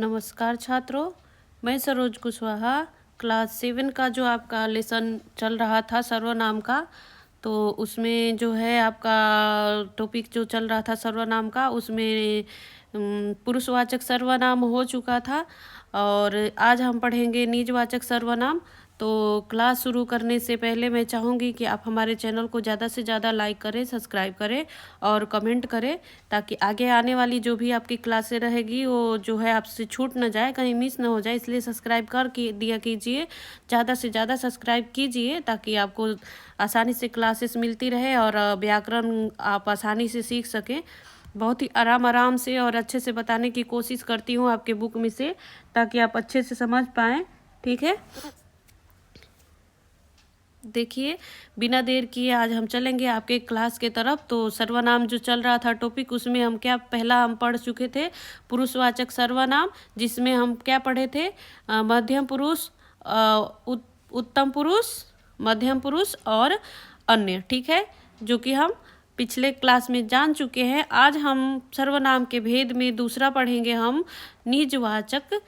नमस्कार छात्रों, मैं सरोज कुशवाहा क्लास 7 का जो आपका लेसन चल रहा था सर्वनाम का, तो उसमें जो है आपका टॉपिक जो चल रहा था सर्वनाम का, उसमें पुरुषवाचक सर्वनाम हो चुका था और आज हम पढ़ेंगे निजवाचक सर्वनाम। तो क्लास शुरू करने से पहले मैं चाहूँगी कि आप हमारे चैनल को ज़्यादा से ज़्यादा लाइक करें, सब्सक्राइब करें और कमेंट करें, ताकि आगे आने वाली जो भी आपकी क्लासें रहेगी वो जो है आपसे छूट ना जाए, कहीं मिस ना हो जाए। इसलिए सब्सक्राइब कर दिया कीजिए, ज़्यादा से ज़्यादा सब्सक्राइब कीजिए ताकि आपको आसानी से क्लासेस मिलती रहे और व्याकरण आप आसानी से सीख सकें। बहुत ही आराम से और अच्छे से बताने की कोशिश करती हूँ आपके बुक में से, ताकि आप अच्छे से समझ पाएँ। ठीक है, देखिए बिना देर किए आज हम चलेंगे आपके क्लास के तरफ। तो सर्वनाम जो चल रहा था टॉपिक, उसमें हम क्या पहला हम पढ़ चुके थे पुरुषवाचक सर्वनाम, जिसमें हम क्या पढ़े थे, मध्यम पुरुष, उत्तम पुरुष, मध्यम पुरुष और अन्य। ठीक है, जो कि हम पिछले क्लास में जान चुके हैं। आज हम सर्वनाम के भेद में दूसरा पढ़ेंगे हम निजवाचक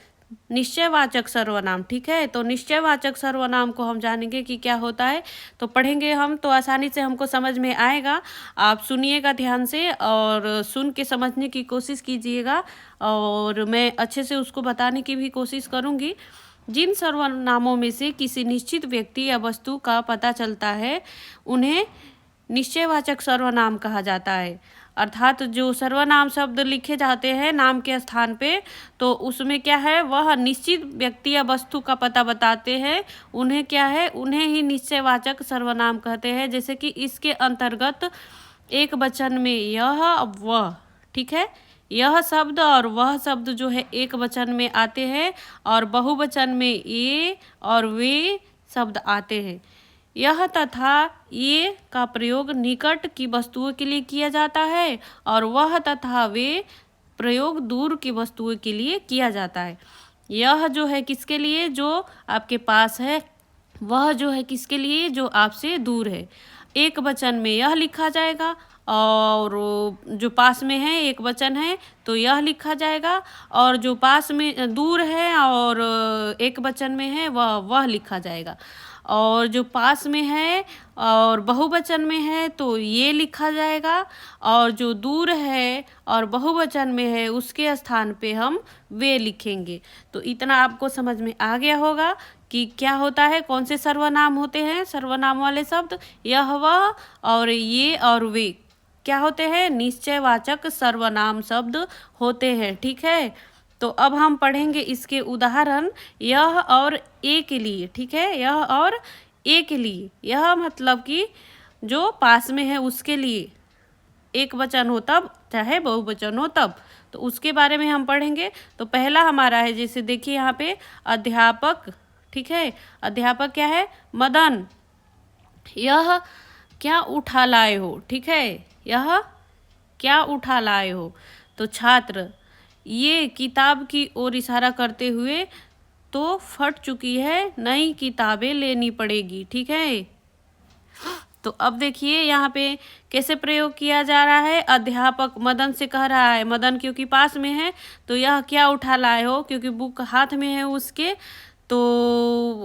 निश्चयवाचक सर्वनाम। ठीक है, तो निश्चयवाचक सर्वनाम को हम जानेंगे कि क्या होता है। तो पढ़ेंगे हम तो आसानी से हमको समझ में आएगा। आप सुनिएगा ध्यान से और सुन के समझने की कोशिश कीजिएगा और मैं अच्छे से उसको बताने की भी कोशिश करूँगी। जिन सर्वनामों में से किसी निश्चित व्यक्ति या वस्तु का पता चलता है उन्हें निश्चयवाचक सर्वनाम कहा जाता है। अर्थात जो सर्वनाम शब्द लिखे जाते हैं नाम के स्थान पे, तो उसमें क्या है, वह निश्चित व्यक्ति या वस्तु का पता बताते हैं, उन्हें क्या है, उन्हें ही निश्चयवाचक सर्वनाम कहते हैं। जैसे कि इसके अंतर्गत एक वचन में यह वह, ठीक है, यह शब्द और वह शब्द जो है एक वचन में आते हैं और बहुवचन में ये और वे शब्द आते हैं। यह तथा ये का प्रयोग निकट की वस्तुओं के लिए किया जाता है और वह तथा वे प्रयोग दूर की वस्तुओं के लिए किया जाता है। यह जो है किसके लिए, जो आपके पास है, वह जो है किसके लिए, जो आपसे दूर है। एक वचन में यह लिखा जाएगा और जो पास में है एक वचन है तो यह लिखा जाएगा, और जो पास में दूर है और एक वचन में है वह लिखा जाएगा। और जो पास में है और बहुवचन में है तो ये लिखा जाएगा, और जो दूर है और बहुवचन में है उसके स्थान पे हम वे लिखेंगे। तो इतना आपको समझ में आ गया होगा कि क्या होता है, कौन से सर्वनाम होते हैं। सर्वनाम वाले शब्द यह वह और ये और वे क्या होते हैं, निश्चयवाचक सर्वनाम शब्द होते हैं। ठीक है, तो अब हम पढ़ेंगे इसके उदाहरण यह और ए के लिए। ठीक है, यह और ए के लिए, यह मतलब कि जो पास में है उसके लिए, एक वचन हो तब चाहे बहुवचन हो तब, तो उसके बारे में हम पढ़ेंगे। तो पहला हमारा है, जैसे देखिए यहाँ पे अध्यापक। ठीक है, अध्यापक क्या है, मदन यह क्या उठा लाए हो। ठीक है, यह क्या उठा लाए हो। तो छात्र ये किताब की ओर इशारा करते हुए, तो फट चुकी है, नई किताबें लेनी पड़ेगी। ठीक है, तो अब देखिए यहाँ पे कैसे प्रयोग किया जा रहा है। अध्यापक मदन से कह रहा है, मदन क्योंकि पास में है तो यह क्या उठा लाए हो, क्योंकि बुक हाथ में है उसके, तो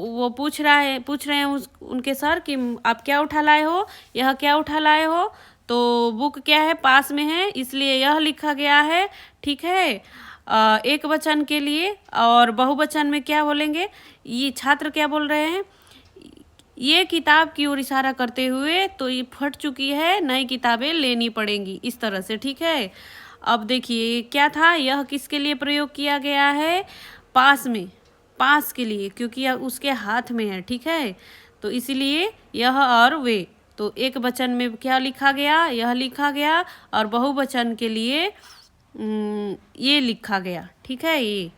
वो पूछ रहे हैं उनके सर कि आप क्या उठा लाए हो, यह क्या उठा लाए हो। तो बुक क्या है, पास में है, इसलिए यह लिखा गया है। ठीक है, एक वचन के लिए, और बहुवचन में क्या बोलेंगे, ये छात्र क्या बोल रहे हैं, ये किताब की ओर इशारा करते हुए, तो ये फट चुकी है, नई किताबें लेनी पड़ेंगी, इस तरह से। ठीक है, अब देखिए क्या था, यह किसके लिए प्रयोग किया गया है, पास में, पास के लिए, क्योंकि उसके हाथ में है। ठीक है, तो इसीलिए यह और वे, तो एक वचन में क्या लिखा गया, यह लिखा गया, और बहुवचन के लिए ये लिखा गया। ठीक है, ये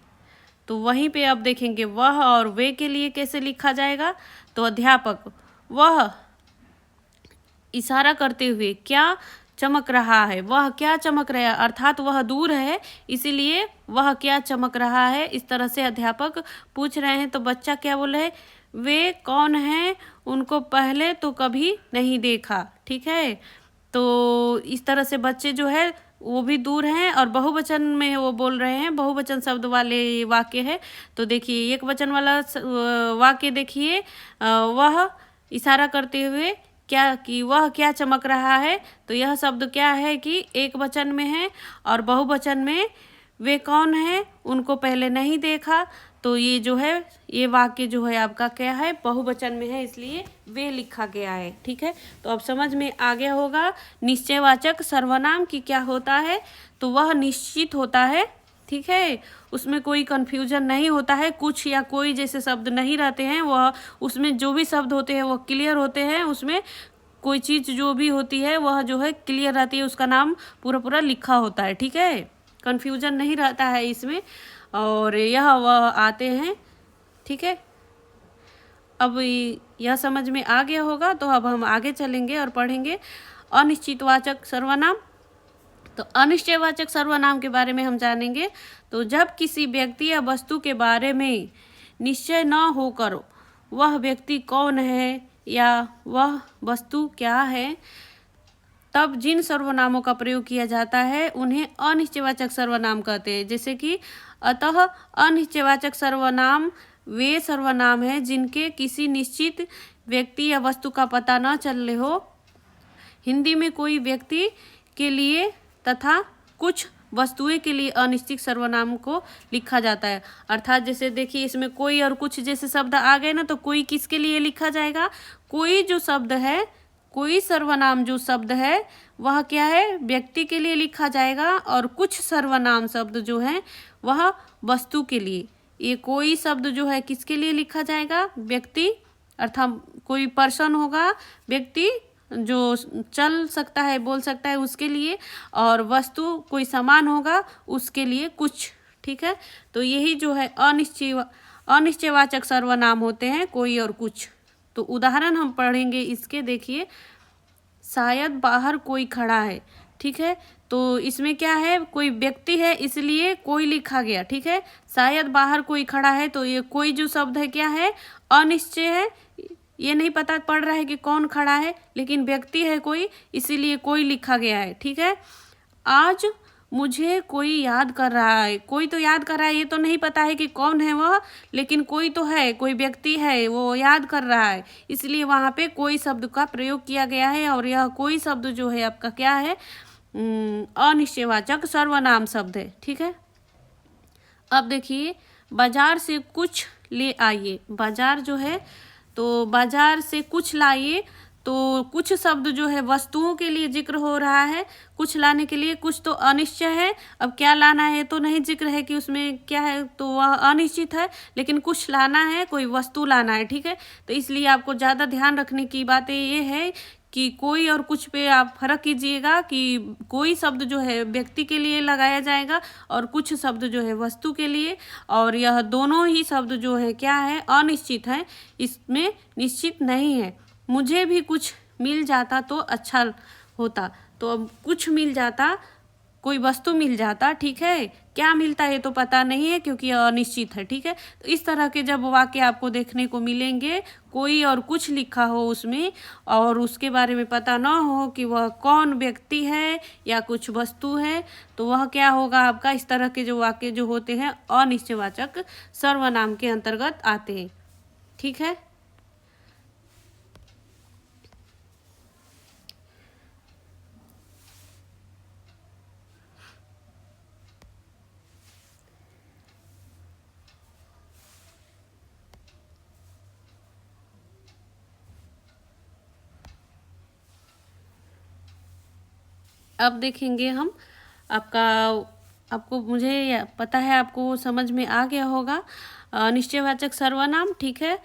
तो वहीं पे अब देखेंगे वह और वे के लिए कैसे लिखा जाएगा। तो अध्यापक वह इशारा करते हुए क्या चमक रहा है, वह क्या चमक रहा है, अर्थात वह दूर है, इसीलिए वह क्या चमक रहा है। इस तरह से अध्यापक पूछ रहे हैं। तो बच्चा क्या बोल रहे हैं, वे कौन हैं, उनको पहले तो कभी नहीं देखा। ठीक है, तो इस तरह से बच्चे जो है वो भी दूर हैं और बहुवचन में वो बोल रहे हैं, बहुवचन शब्द वाले वाक्य है। तो देखिए एक वचन वाला वाक्य देखिए, वह इशारा करते हुए क्या कि वह क्या चमक रहा है। तो यह शब्द क्या है कि एक वचन में है और बहुवचन में वे कौन है उनको पहले नहीं देखा। तो ये जो है ये वाक्य जो है आपका क्या है, बहुवचन में है, इसलिए वे लिखा गया है। ठीक है, तो अब समझ में आ गया होगा निश्चयवाचक सर्वनाम की क्या होता है। तो वह निश्चित होता है, ठीक है, उसमें कोई कन्फ्यूजन नहीं होता है, कुछ या कोई जैसे शब्द नहीं रहते हैं, वह उसमें जो भी शब्द होते हैं वह क्लियर होते हैं, उसमें कोई चीज़ जो भी होती है वह जो है क्लियर रहती है, उसका नाम पूरा पूरा लिखा होता है। ठीक है, कन्फ्यूजन नहीं रहता है इसमें, और यह वह आते हैं। ठीक है, अब यह समझ में आ गया होगा। तो अब हम आगे चलेंगे और पढ़ेंगे अनिश्चितवाचक सर्वनाम। तो अनिश्चयवाचक सर्वनाम के बारे में हम जानेंगे। तो जब किसी व्यक्ति या वस्तु के बारे में निश्चय न होकर वह व्यक्ति कौन है या वह वस्तु क्या है, तब जिन सर्वनामों का प्रयोग किया जाता है उन्हें अनिश्चयवाचक सर्वनाम कहते हैं। जैसे कि अतः अनिश्चयवाचक सर्वनाम वे सर्वनाम हैं जिनके किसी निश्चित व्यक्ति या वस्तु का पता न चल हो। हिंदी में कोई व्यक्ति के लिए तथा कुछ वस्तुएं के लिए अनिश्चित सर्वनाम को लिखा जाता है। अर्थात जैसे देखिए इसमें कोई और कुछ जैसे शब्द आ गए ना, तो कोई किसके लिए लिखा जाएगा, कोई जो शब्द है, कोई सर्वनाम जो शब्द है वह क्या है, व्यक्ति के लिए लिखा जाएगा, और कुछ सर्वनाम शब्द जो है वह वस्तु के लिए। ये कोई शब्द जो है किसके लिए लिखा जाएगा, व्यक्ति, अर्थात कोई पर्सन होगा, व्यक्ति जो चल सकता है, बोल सकता है, उसके लिए, और वस्तु कोई सामान होगा उसके लिए कुछ। ठीक है, तो यही जो है अनिश्चयवाचक सर्वनाम होते हैं, कोई और कुछ। तो उदाहरण हम पढ़ेंगे इसके, देखिए शायद बाहर कोई खड़ा है। ठीक है, तो इसमें क्या है, कोई व्यक्ति है इसलिए कोई लिखा गया। ठीक है, शायद बाहर कोई खड़ा है, तो ये कोई जो शब्द है क्या है, अनिश्चय है, ये नहीं पता पड़ रहा है कि कौन खड़ा है, लेकिन व्यक्ति है कोई, इसीलिए कोई लिखा गया है। ठीक है, आज मुझे कोई याद कर रहा है, कोई तो याद कर रहा है, ये तो नहीं पता है कि कौन है वह, लेकिन कोई तो है, कोई व्यक्ति है, वो याद कर रहा है, इसलिए वहाँ पे कोई शब्द का प्रयोग किया गया है। और यह कोई शब्द जो है आपका क्या है, अनिश्चयवाचक सर्वनाम शब्द है। ठीक है, अब देखिए बाजार से कुछ ले आइए। बाजार जो है, तो बाजार से कुछ लाइए, तो कुछ शब्द जो है वस्तुओं के लिए जिक्र हो रहा है, कुछ लाने के लिए, कुछ तो अनिश्चय है। अब क्या लाना है तो नहीं जिक्र है कि उसमें क्या है, तो वह अनिश्चित है, लेकिन कुछ लाना है, कोई वस्तु लाना है। ठीक है, तो इसलिए आपको ज़्यादा ध्यान रखने की बातें ये है कि कोई और कुछ पे आप फर्क कीजिएगा कि कोई शब्द जो है व्यक्ति के लिए लगाया जाएगा और कुछ शब्द जो है वस्तु के लिए, और यह दोनों ही शब्द जो है क्या है, अनिश्चित है, इसमें निश्चित नहीं है। मुझे भी कुछ मिल जाता तो अच्छा होता, तो अब कुछ मिल जाता, कोई वस्तु मिल जाता। ठीक है, क्या मिलता है तो पता नहीं है क्योंकि यह अनिश्चित है। ठीक है, तो इस तरह के जब वाक्य आपको देखने को मिलेंगे, कोई और कुछ लिखा हो उसमें, और उसके बारे में पता न हो कि वह कौन व्यक्ति है या कुछ वस्तु है, तो वह क्या होगा आपका, इस तरह के जो वाक्य जो होते हैं अनिश्चयवाचक सर्वनाम के अंतर्गत आते हैं। ठीक है, अब देखेंगे हम आपका, आपको मुझे पता है आपको समझ में आ गया होगा निश्चयवाचक सर्वनाम। ठीक है,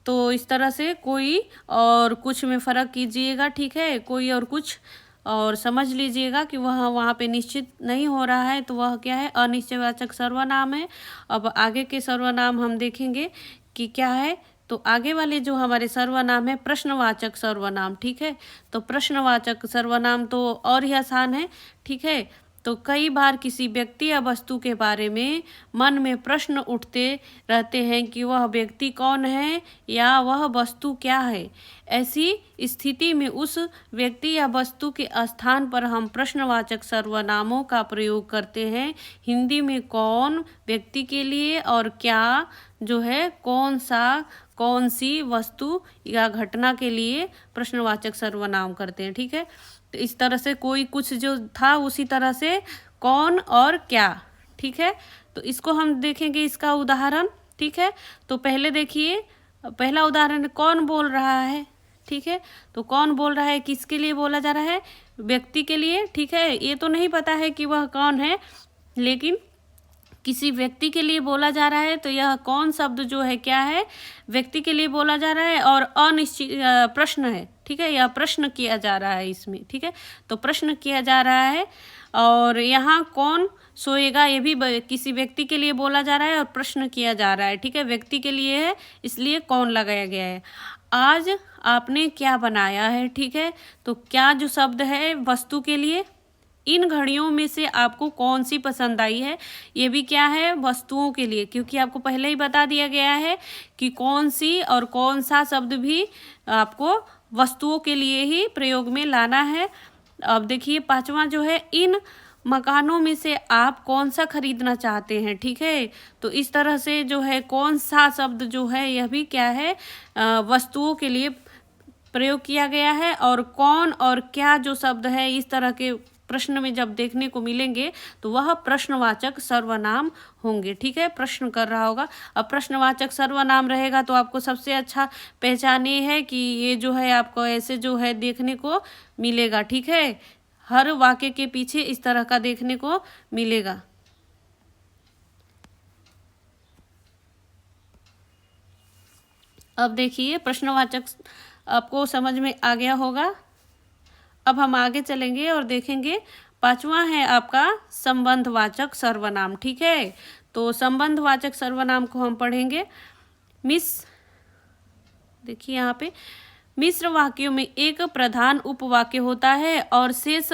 तो इस तरह से कोई और कुछ में फ़र्क कीजिएगा। ठीक है, कोई और कुछ, और समझ लीजिएगा कि वह वहाँ पे निश्चित नहीं हो रहा है, तो वह क्या है, अनिश्चयवाचक सर्वनाम है। अब आगे के सर्वनाम हम देखेंगे कि क्या है। तो आगे वाले जो हमारे सर्वनाम है प्रश्नवाचक सर्वनाम। ठीक है, तो प्रश्नवाचक सर्वनाम तो और ही आसान है। ठीक है, तो कई बार किसी व्यक्ति या वस्तु के बारे में मन में प्रश्न उठते रहते हैं कि वह व्यक्ति कौन है या वह वस्तु क्या है। ऐसी स्थिति में उस व्यक्ति या वस्तु के स्थान पर हम प्रश्नवाचक सर्वनामों का प्रयोग करते हैं। हिंदी में कौन व्यक्ति के लिए और क्या जो है कौन सी वस्तु या घटना के लिए प्रश्नवाचक सर्वनाम करते हैं। ठीक है, तो इस तरह से कोई कुछ जो था उसी तरह से कौन और क्या। ठीक है, तो इसको हम देखेंगे इसका उदाहरण। ठीक है, तो पहले देखिए पहला उदाहरण कौन बोल रहा है। ठीक है, तो कौन बोल रहा है, किसके लिए बोला जा रहा है, व्यक्ति के लिए। ठीक है, ये तो नहीं पता है कि वह कौन है, लेकिन किसी व्यक्ति के लिए बोला जा रहा है। तो यह कौन शब्द जो है क्या है, व्यक्ति के लिए बोला जा रहा है और अनिश्चित प्रश्न है। ठीक है, यह प्रश्न किया जा रहा है इसमें। ठीक है, तो प्रश्न किया जा रहा है और यहाँ कौन सोएगा ये भी किसी व्यक्ति के लिए बोला जा रहा है और प्रश्न किया जा रहा है। ठीक है, व्यक्ति के लिए है इसलिए कौन लगाया गया है। आज आपने क्या बनाया है। ठीक है, तो क्या जो शब्द है वस्तु के लिए। इन घड़ियों में से आपको कौन सी पसंद आई है, ये भी क्या है, वस्तुओं के लिए, क्योंकि आपको पहले ही बता दिया गया है कि कौन सी और कौन सा शब्द भी आपको वस्तुओं के लिए ही प्रयोग में लाना है। अब देखिए पांचवा जो है, इन मकानों में से आप कौन सा खरीदना चाहते हैं। ठीक है, तो इस तरह से जो है कौन सा शब्द जो है यह भी क्या है, वस्तुओं के लिए प्रयोग किया गया है। और कौन और क्या जो शब्द है इस तरह के प्रश्न में जब देखने को मिलेंगे तो वह प्रश्नवाचक सर्वनाम होंगे। ठीक है, प्रश्न कर रहा होगा। अब प्रश्नवाचक सर्वनाम रहेगा तो आपको सबसे अच्छा पहचान ये है कि ये जो है आपको ऐसे जो है देखने को मिलेगा। ठीक है, हर वाक्य के पीछे इस तरह का देखने को मिलेगा। अब देखिए प्रश्नवाचक आपको समझ में आ गया होगा। अब हम आगे चलेंगे और देखेंगे पांचवा है आपका संबंधवाचक सर्वनाम। ठीक है, तो संबंधवाचक सर्वनाम को हम पढ़ेंगे। देखिए यहाँ पे मिश्र वाक्यों में एक प्रधान उपवाक्य होता है और शेष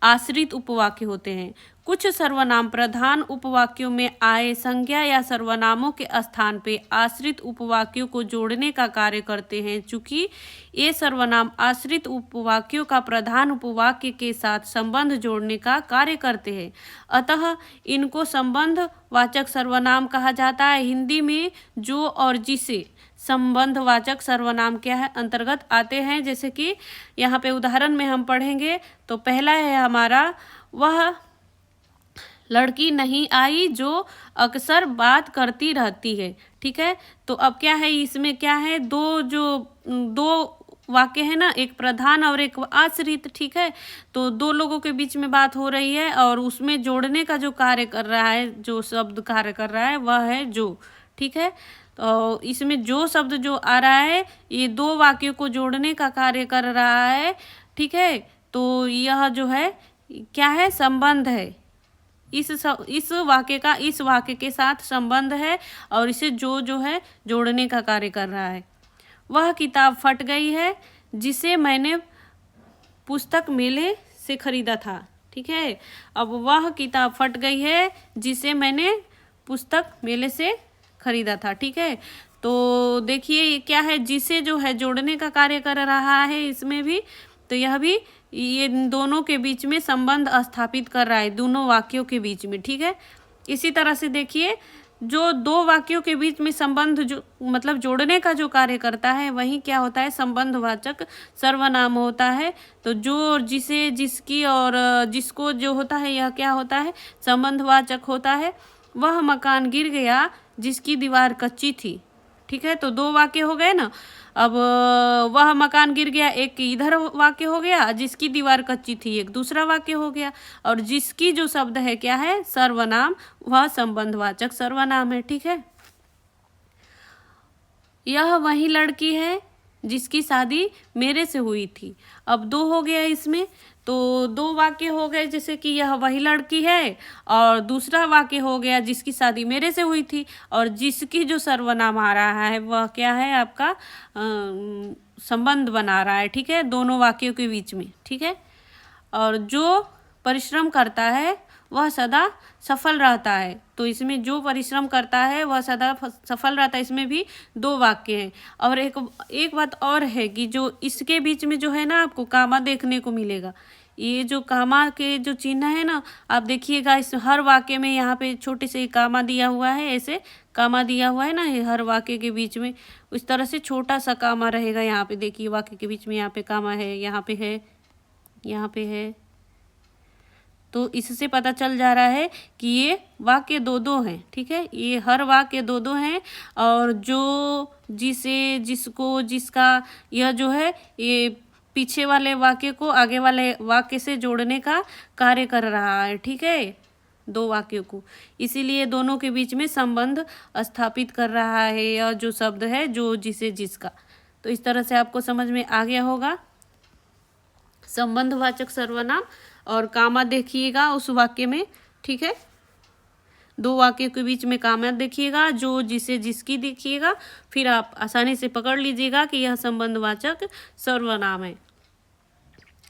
आश्रित उपवाक्य होते हैं। कुछ सर्वनाम प्रधान उपवाक्यों में आए संज्ञा या सर्वनामों के स्थान पे आश्रित उपवाक्यों को जोड़ने का कार्य करते हैं। चूंकि ये सर्वनाम आश्रित उपवाक्यों का प्रधान उपवाक्य के साथ संबंध जोड़ने का कार्य करते हैं, अतः इनको संबंधवाचक सर्वनाम कहा जाता है। हिंदी में जो और जिसे संबंधवाचक सर्वनाम क्या है अंतर्गत आते हैं। जैसे कि यहाँ पे उदाहरण में हम पढ़ेंगे तो पहला है हमारा, वह लड़की नहीं आई जो अक्सर बात करती रहती है। ठीक है, तो अब क्या है इसमें क्या है, दो वाक्य है ना, एक प्रधान और एक आश्रित। ठीक है, तो दो लोगों के बीच में बात हो रही है और उसमें जोड़ने का जो कार्य कर रहा है, जो शब्द कार्य कर रहा है वह है जो। ठीक है, तो इसमें जो शब्द जो आ रहा है ये दो वाक्यों को जोड़ने का कार्य कर रहा है। ठीक है, तो यह जो है क्या है, संबंध है। इस वाक्य का इस वाक्य के साथ संबंध है और इसे जो है जोड़ने का कार्य कर रहा है। वह किताब फट गई है जिसे मैंने पुस्तक मेले से खरीदा था। ठीक है, अब वह किताब फट गई है जिसे मैंने पुस्तक मेले से खरीदा था। ठीक है, तो देखिए क्या है, जिसे जो है जोड़ने का कार्य कर रहा है इसमें भी, तो यह भी ये दोनों के बीच में संबंध स्थापित कर रहा है, दोनों वाक्यों के बीच में। ठीक है, इसी तरह से देखिए जो दो वाक्यों के बीच में संबंध जो मतलब जोड़ने का जो कार्य करता है वही क्या होता है, संबंधवाचक सर्वनाम होता है। तो जो, जिसे, जिसकी और जिसको जो होता है यह क्या होता है, संबंधवाचक होता है। वह मकान गिर गया जिसकी दीवार कच्ची थी। ठीक है, तो दो वाक्य हो गए ना। अब वह मकान गिर गया एक इधर वाक्य हो गया, जिसकी दीवार कच्ची थी एक दूसरा वाक्य हो गया, और जिसकी जो शब्द है क्या है, सर्वनाम, वह संबंधवाचक सर्वनाम है। ठीक है, यह वही लड़की है जिसकी शादी मेरे से हुई थी। अब दो हो गया इसमें, तो दो वाक्य हो गए, जैसे कि यह वही लड़की है और दूसरा वाक्य हो गया जिसकी शादी मेरे से हुई थी, और जिसकी जो सर्वनाम आ रहा है वह क्या है आपका संबंध बना रहा है। ठीक है, दोनों वाक्यों के बीच में। ठीक है, और जो परिश्रम करता है वह सदा सफल रहता है। तो इसमें जो परिश्रम करता है वह सदा सफल रहता है, इसमें भी 2 वाक्य हैं। और एक बात और है कि जो इसके बीच में जो है ना आपको कामा देखने को मिलेगा। ये जो कामा के जो चिन्ह है ना, आप देखिएगा इस हर वाक्य में यहाँ पे छोटे से कामा दिया हुआ है, ऐसे कामा दिया हुआ है ना, ये हर वाक्य के बीच में इस तरह से छोटा सा कामा रहेगा। यहाँ पे देखिए वाक्य के बीच में यहाँ पे कामा है, यहाँ पे है, यहाँ पे है। तो इससे पता चल जा रहा है कि ये वाक्य 2-2 हैं। ठीक है, ये हर वाक्य 2-2 हैं और जो जिसे, जिसको, जिसका, यह जो है ये पीछे वाले वाक्य को आगे वाले वाक्य से जोड़ने का कार्य कर रहा है। ठीक है, 2 वाक्यों को, इसीलिए दोनों के बीच में संबंध स्थापित कर रहा है यह जो शब्द है, जो, जिसे, जिसका। तो इस तरह से आपको समझ में आ गया होगा संबंधवाचक सर्वनाम। और कामा देखिएगा उस वाक्य में। ठीक है, 2 वाक्य के बीच में कामा देखिएगा, जो, जिसे, जिसकी देखिएगा, फिर आप आसानी से पकड़ लीजिएगा कि यह संबंधवाचक सर्वनाम है।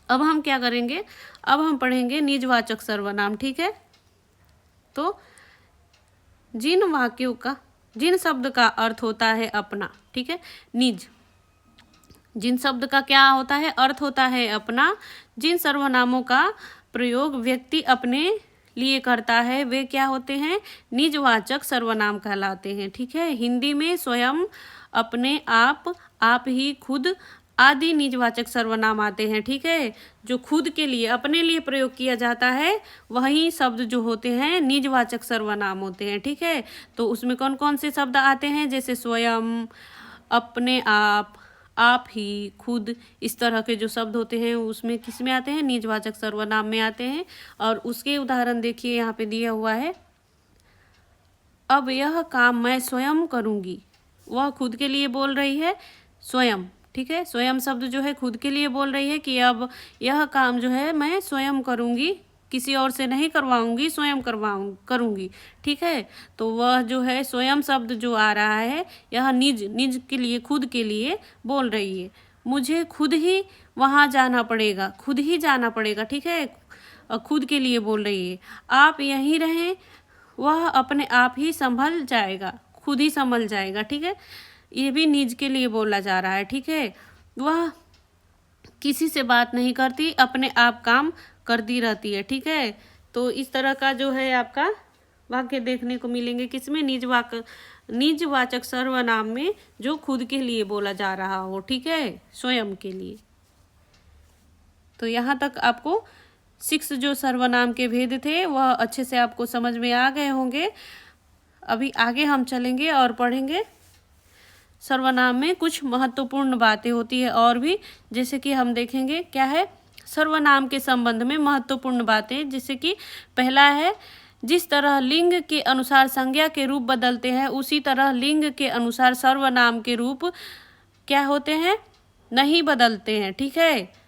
अब हम क्या करेंगे, अब हम पढ़ेंगे निजवाचक सर्वनाम। ठीक है, तो जिन वाक्यों का, जिन शब्द का अर्थ होता है अपना, ठीक है, निज, जिन शब्द का क्या होता है, अर्थ होता है अपना, जिन सर्वनामों का प्रयोग व्यक्ति अपने लिए करता है वे क्या होते हैं, निजवाचक सर्वनाम कहलाते हैं। ठीक है, हिंदी में स्वयं, अपने, आप ही, खुद आदि निजवाचक सर्वनाम आते हैं। ठीक है, जो खुद के लिए, अपने लिए प्रयोग किया जाता है वही शब्द जो होते हैं निजवाचक सर्वनाम होते हैं। ठीक है, तो उसमें कौन कौन से शब्द आते हैं, जैसे स्वयं, अपने आप ही, खुद, इस तरह के जो शब्द होते हैं उसमें किस में आते हैं, निजवाचक सर्वनाम में आते हैं। और उसके उदाहरण देखिए यहाँ पे दिया हुआ है, अब यह काम मैं स्वयं करूँगी। वह खुद के लिए बोल रही है, स्वयं। ठीक है, स्वयं शब्द जो है खुद के लिए बोल रही है कि अब यह काम जो है मैं स्वयं करूँगी, किसी और से नहीं करवाऊंगी, स्वयं करूँगी। ठीक है, तो वह जो है स्वयं शब्द जो आ रहा है यह निज के लिए, खुद के लिए बोल रही है। मुझे खुद ही वहाँ जाना पड़ेगा, खुद ही जाना पड़ेगा। ठीक है, खुद के लिए बोल रही है। आप यहीं रहें, वह अपने आप ही संभल जाएगा, खुद ही संभल जाएगा। ठीक है, ये भी निज के लिए बोला जा रहा है। ठीक है, वह किसी से बात नहीं करती, अपने आप काम करती रहती है। ठीक है, तो इस तरह का जो है आपका वाक्य देखने को मिलेंगे किसमें, निजवाचक सर्वनाम में, जो खुद के लिए बोला जा रहा हो। ठीक है, स्वयं के लिए। तो यहाँ तक आपको 6 जो सर्वनाम के भेद थे वह अच्छे से आपको समझ में आ गए होंगे। अभी आगे हम चलेंगे और पढ़ेंगे सर्वनाम में कुछ महत्वपूर्ण बातें होती है और भी, जैसे कि हम देखेंगे क्या है सर्वनाम के संबंध में महत्वपूर्ण बातें। जैसे कि पहला है, जिस तरह लिंग के अनुसार संज्ञा के रूप बदलते हैं उसी तरह लिंग के अनुसार सर्वनाम के रूप क्या होते हैं, नहीं बदलते हैं। ठीक है,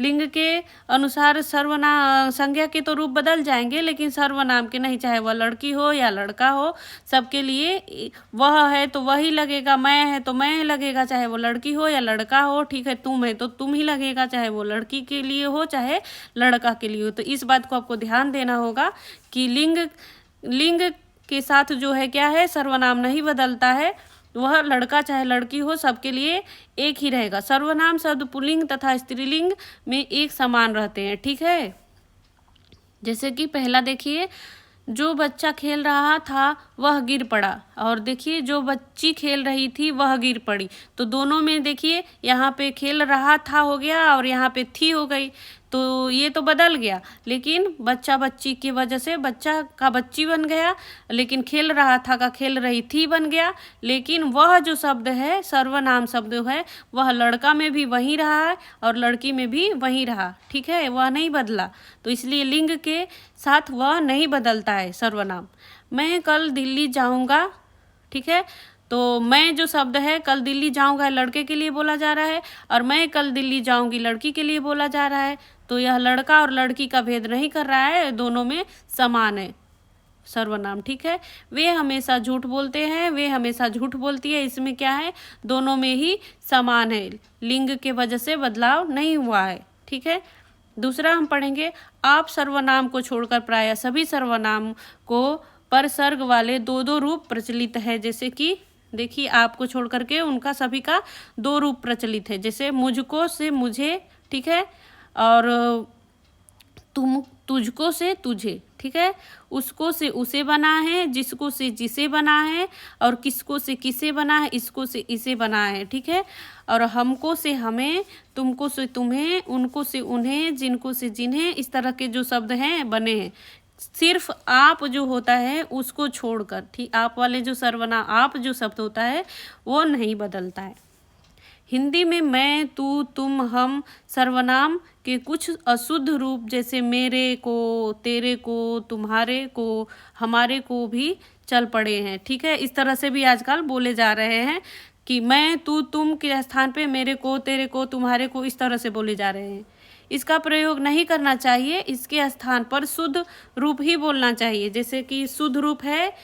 लिंग के अनुसार सर्वनाम, संज्ञा के तो रूप बदल जाएंगे लेकिन सर्वनाम के नहीं, चाहे वह लड़की हो या लड़का हो, सबके लिए वह है तो वही लगेगा, मैं है तो मैं लगेगा, चाहे वो लड़की हो या लड़का हो। ठीक है, तुम है तो तुम ही लगेगा, चाहे वो लड़की के लिए हो चाहे लड़का के लिए हो। तो इस बात को आपको ध्यान देना होगा कि लिंग के साथ जो है क्या है, सर्वनाम नहीं बदलता है, वह लड़का चाहे लड़की हो सबके लिए एक ही रहेगा। सर्वनाम शब्द पुल्लिंग तथा स्त्रीलिंग में एक समान रहते हैं। ठीक है, जैसे कि पहला देखिए, जो बच्चा खेल रहा था वह गिर पड़ा, और देखिए जो बच्ची खेल रही थी वह गिर पड़ी। तो दोनों में देखिए यहाँ पे खेल रहा था हो गया और यहाँ पे थी हो गई, तो ये तो बदल गया, लेकिन बच्चा बच्ची की वजह से बच्चा का बच्ची बन गया, लेकिन खेल रहा था का खेल रही थी बन गया। लेकिन वह जो शब्द है, सर्वनाम शब्द है, वह लड़का में भी वही रहा है और लड़की में भी वही रहा। ठीक है, वह नहीं बदला, तो इसलिए लिंग के साथ वह नहीं बदलता है सर्वनाम। मैं कल दिल्ली जाऊंगा। ठीक है, तो मैं जो शब्द है कल दिल्ली जाऊंगा लड़के के लिए बोला जा रहा है और मैं कल दिल्ली जाऊंगी लड़की के लिए बोला जा रहा है। तो यह लड़का और लड़की का भेद नहीं कर रहा है, दोनों में समान है सर्वनाम। ठीक है, वे हमेशा झूठ बोलते हैं, वे हमेशा झूठ बोलती है, इसमें क्या है, दोनों में ही समान है, लिंग के वजह से बदलाव नहीं हुआ है। ठीक है, दूसरा हम पढ़ेंगे आप सर्वनाम को छोड़कर प्रायः सभी सर्वनाम को परसर्ग वाले दो दो रूप प्रचलित है। जैसे कि देखिए आपको छोड़ करके उनका सभी का दो रूप प्रचलित है। जैसे मुझको से मुझे, ठीक है, और तुम तुझको से तुझे, ठीक है, उसको से उसे बना है, जिसको से जिसे बना है, और किसको से किसे बना है, इसको से इसे बना है, ठीक है, और हमको से हमें, तुमको से तुम्हें, उनको से उन्हें, जिनको से जिन्हें, इस तरह के जो शब्द हैं बने हैं। सिर्फ आप जो होता है उसको छोड़कर, ठीक, आप वाले जो सर्वनाम आप जो शब्द होता है वो नहीं बदलता है। हिंदी में मैं, तू, तुम, हम सर्वनाम के कुछ अशुद्ध रूप जैसे मेरे को, तेरे को, तुम्हारे को, हमारे को भी चल पड़े हैं, ठीक है। इस तरह से भी आजकल बोले जा रहे हैं कि मैं, तू, तुम के स्थान पे मेरे को, तेरे को, तुम्हारे को इस तरह से बोले जा रहे हैं। इसका प्रयोग नहीं करना चाहिए, इसके स्थान पर शुद्ध रूप ही बोलना चाहिए। जैसे कि शुद्ध रूप है,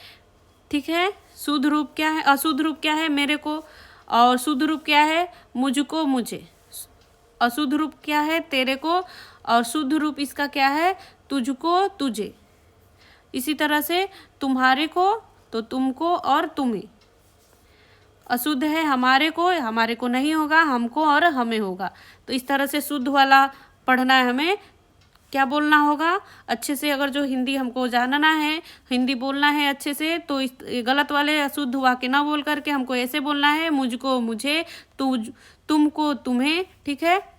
ठीक है, शुद्ध रूप क्या है, अशुद्ध रूप क्या है, मेरे को, और शुद्ध रूप क्या है, मुझको, मुझे। अशुद्ध रूप क्या है, तेरे को, और शुद्ध रूप इसका क्या है, तुझको, तुझे। इसी तरह से तुम्हारे को तो तुमको और तुम्हें। अशुद्ध है हमारे को नहीं होगा, हमको और हमें होगा। तो इस तरह से शुद्ध वाला पढ़ना है हमें। क्या बोलना होगा अच्छे से, अगर जो हिंदी हमको जानना है, हिंदी बोलना है अच्छे से, तो इस गलत वाले अशुद्ध वाक्य ना बोल करके हमको ऐसे बोलना है, मुझको मुझे, तुमको तुम्हें, ठीक है,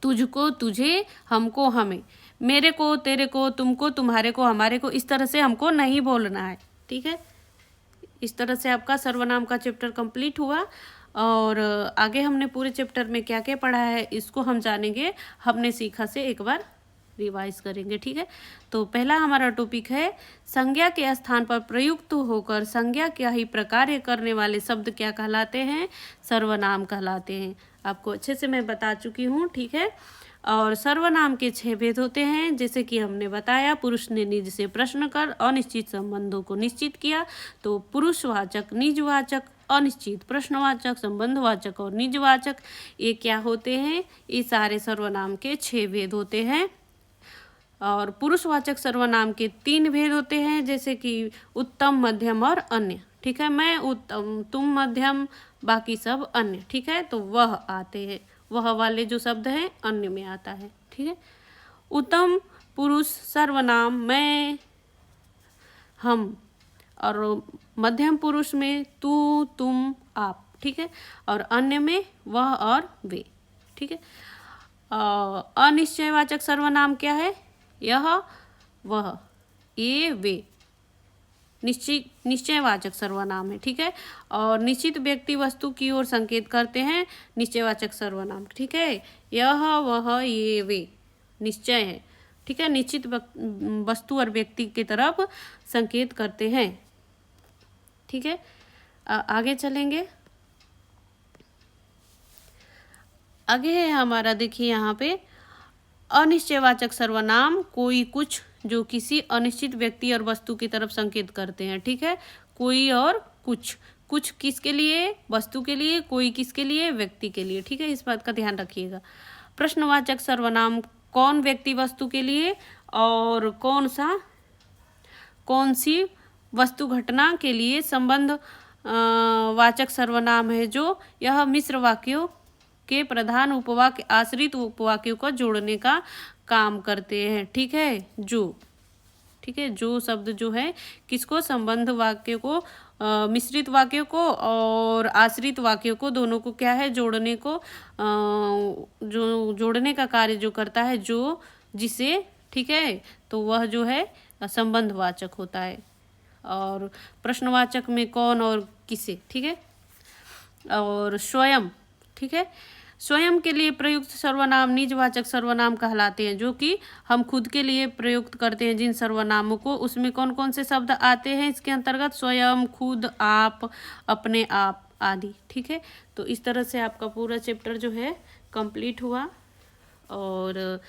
तुझको तुझे, हमको हमें, मेरे को तेरे को, तुमको तुम्हारे को, हमारे को, इस तरह से हमको नहीं बोलना है, ठीक है। इस तरह से आपका सर्वनाम का चैप्टर कंप्लीट हुआ। और आगे हमने पूरे चैप्टर में क्या क्या पढ़ा है इसको हम जानेंगे, हमने सीखा से एक बार रिवाइज करेंगे, ठीक है। तो पहला हमारा टॉपिक है संज्ञा के स्थान पर प्रयुक्त होकर संज्ञा क्या ही प्रकार करने वाले शब्द क्या कहलाते हैं, सर्वनाम कहलाते हैं। आपको अच्छे से मैं बता चुकी हूँ, ठीक है। और सर्वनाम के 6 भेद होते हैं, जैसे कि हमने बताया, पुरुष ने निज से प्रश्न कर अनिश्चित संबंधों को निश्चित किया। तो पुरुषवाचक, निजवाचक, अनिश्चित, प्रश्नवाचक, संबंधवाचक और निजवाचक, ये क्या होते हैं, ये सारे सर्वनाम के 6 भेद होते हैं। और पुरुषवाचक सर्वनाम के 3 भेद होते हैं, जैसे कि उत्तम, मध्यम और अन्य, ठीक है। मैं उत्तम, तुम मध्यम, बाकी सब अन्य, ठीक है। तो वह आते हैं, वह वाले जो शब्द हैं अन्य में आता है, ठीक है। उत्तम पुरुष सर्वनाम मैं, हम, और मध्यम पुरुष में तू, तुम, आप, ठीक है। और अन्य में वह और वे, ठीक है। अनिश्चयवाचक सर्वनाम क्या है, यह, वह, ये, वे, निश्चयवाचक सर्वनाम है, ठीक है। और निश्चित व्यक्ति वस्तु की ओर संकेत करते हैं, निश्चयवाचक सर्वनाम, ठीक है। यह, वह, ये, वे निश्चय है, ठीक है, निश्चित वस्तु और व्यक्ति की तरफ संकेत करते हैं, ठीक है। आगे चलेंगे। आगे है हमारा, देखिए यहाँ पे अनिश्चयवाचक सर्वनाम कोई कुछ जो किसी अनिश्चित व्यक्ति और वस्तु की तरफ संकेत करते हैं, ठीक है। कोई और कुछ, कुछ किसके लिए, वस्तु के लिए, कोई किसके लिए, व्यक्ति के लिए, ठीक है। इस बात का ध्यान रखिएगा। प्रश्नवाचक सर्वनाम कौन व्यक्ति वस्तु के लिए और कौन सी वस्तु घटना के लिए संबंध वाचक सर्वनाम है, जो यह मिश्र वाक्यों के प्रधान उपवाक्य आश्रित उपवाक्यों को जोड़ने का काम करते हैं, ठीक है। जो, ठीक है, जो शब्द जो है किसको, संबंध वाक्य को, मिश्रित वाक्यों को और आश्रित वाक्यों को, दोनों को क्या है, जोड़ने को, जो जोड़ने का कार्य जो करता है, जो, जिसे, ठीक है। तो वह जो है संबंधवाचक होता है। और प्रश्नवाचक में कौन और किसे, ठीक है। और स्वयं, ठीक है, स्वयं के लिए प्रयुक्त सर्वनाम निजवाचक सर्वनाम कहलाते हैं, जो कि हम खुद के लिए प्रयुक्त करते हैं जिन सर्वनामों को, उसमें कौन कौन से शब्द आते हैं इसके अंतर्गत, स्वयं, खुद, आप, अपने आप आदि, ठीक है। तो इस तरह से आपका पूरा चैप्टर जो है कंप्लीट हुआ। और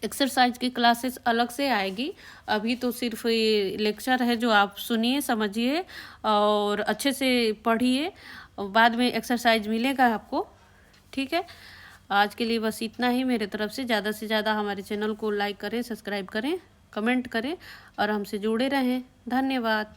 एक्सरसाइज की क्लासेस अलग से आएगी, अभी तो सिर्फ ये लेक्चर है जो आप सुनिए, समझिए और अच्छे से पढ़िए, बाद में एक्सरसाइज मिलेगा आपको, ठीक है। आज के लिए बस इतना ही मेरे तरफ से। ज़्यादा से ज़्यादा हमारे चैनल को लाइक करें, सब्सक्राइब करें, कमेंट करें और हमसे जुड़े रहें। धन्यवाद।